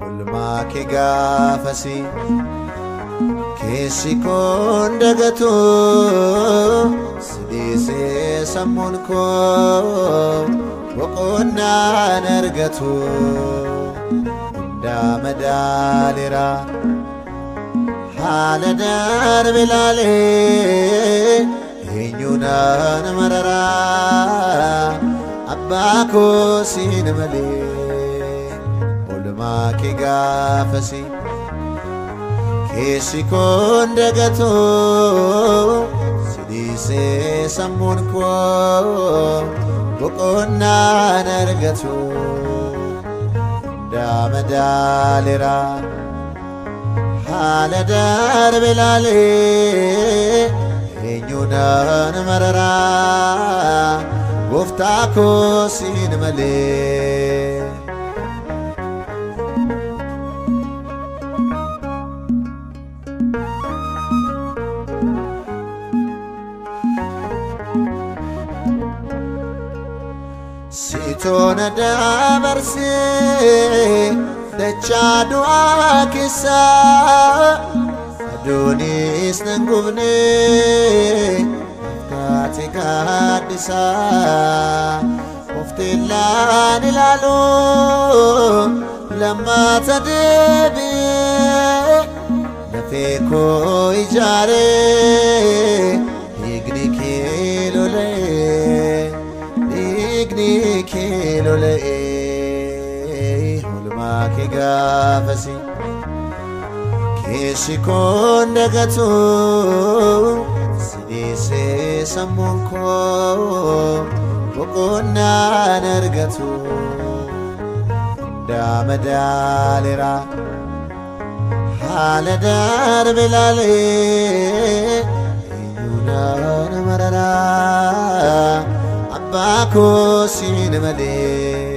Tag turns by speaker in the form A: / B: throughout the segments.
A: Ulma ke gaafasi keessi koon dagatu sidiisee sammuun koo boqonnaan argatu hundaa madaaleera haala darbe ilaalee eenyuunaan mararaa abbaa koo siin malee ulma ke gaafasi keessi koon dagatu sidiisee sammuun koo boqonnaan argatu hundaa madaaleera haala darbe ilaalee eenyuunaan mararaa gooftaa koo siin malee Sitona dabarse dachaa du'aa keessa aduunis nan gubne kaate gaaddisa ofteellaan ilaalu lammaata deebi'ee lafee koo ijaaree dhiigni kee lolee ulma ke gaafasi keessi koon dagatu sidiisee sammuun koo boqonnaan argatu hundaa madaaleera haala darbe ilaalee eenyuunaan mararaa abbaa koo siin malee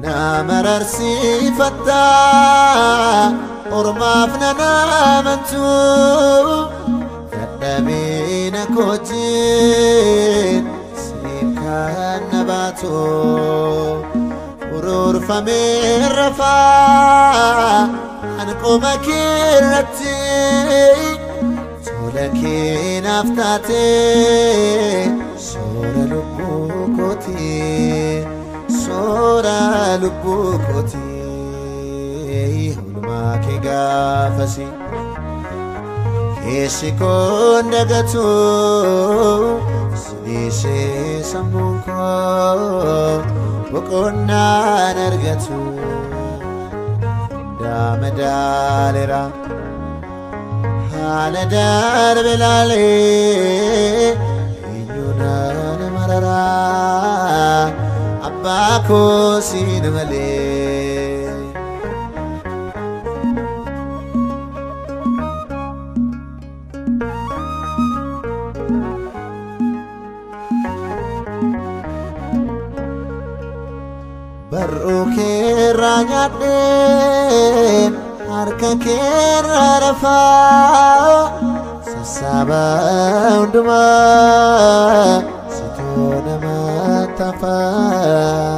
A: na mararsiifatta ormaaf nan amantu dadhabina kootiin siin kan na baatu ururfamee rafaa anqoma keerratti tola kee naaf taatee soora lubbuu kootii soora lubbuu kootii ulma ke gaafasi keessi koon dagatu sidiisee sammuun koo boqonnaan argatu hundaa madaaleera haala darbe ilaalee eenyuunaan mararaa abbaa koo siin malee barruu keerraa nyaadhee harka keerraa rafaa sassaabaa hundumaa sitoo namatti hafaa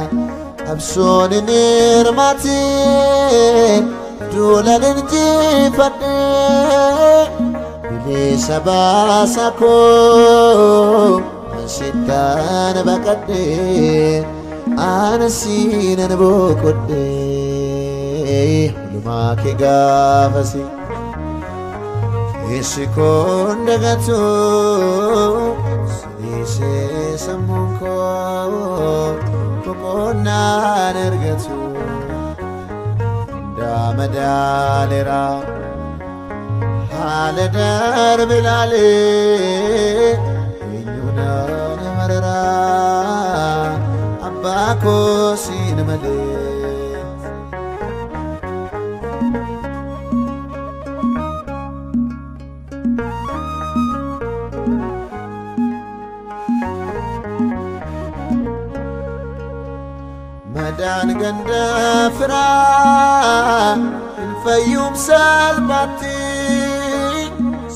A: qabsoon hin hirmaatiin duula injifadhee bilisa baasa koo ansittaan baqadhee anasiinan boqodhee ulma ke gaafasi keessi koon dagatu sidiisee sammuun koo boqonnaan argatu hundaa madaaleera haala darbe ilaalee eenyuunaan mararaa abbaa koo siin malee madaan ganda firaa fayyum salphatti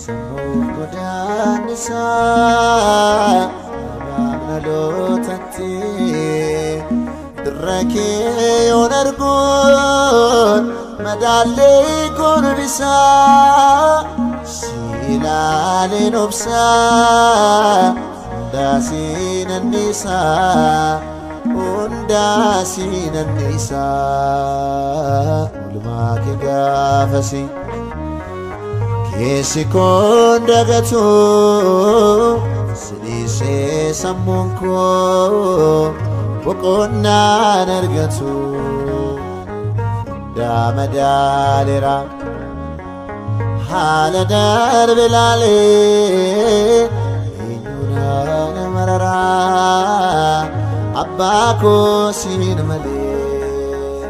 A: sammuuf godaannisa dhalootatti dirra kee yoon arguun madaallee goonbisaa si ilaaleen obsaa hundaa siin anniisaa hundaa siin anniisaa olumaa kee gaafasi keessi koon dagatu sidhiisee sammuun koo boqonnaan argatu damadaalera haala darbe laalee eenyuudhaan mararaa abbaa koo siin malee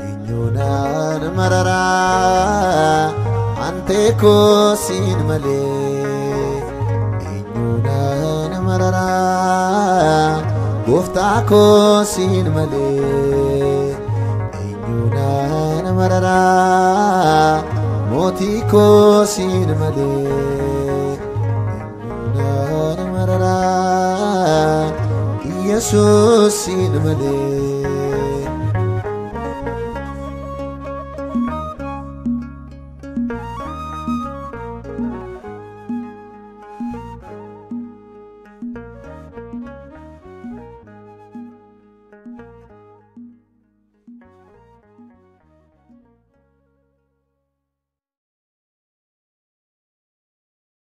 A: eenyuudhaan mararaa antee koo siin malee eenyuudhaan mararaa gooftaa koo siin malee eenyuudhaan mararaa mootii koo siin malee eenyuudhaan mararaa Yesuus siin malee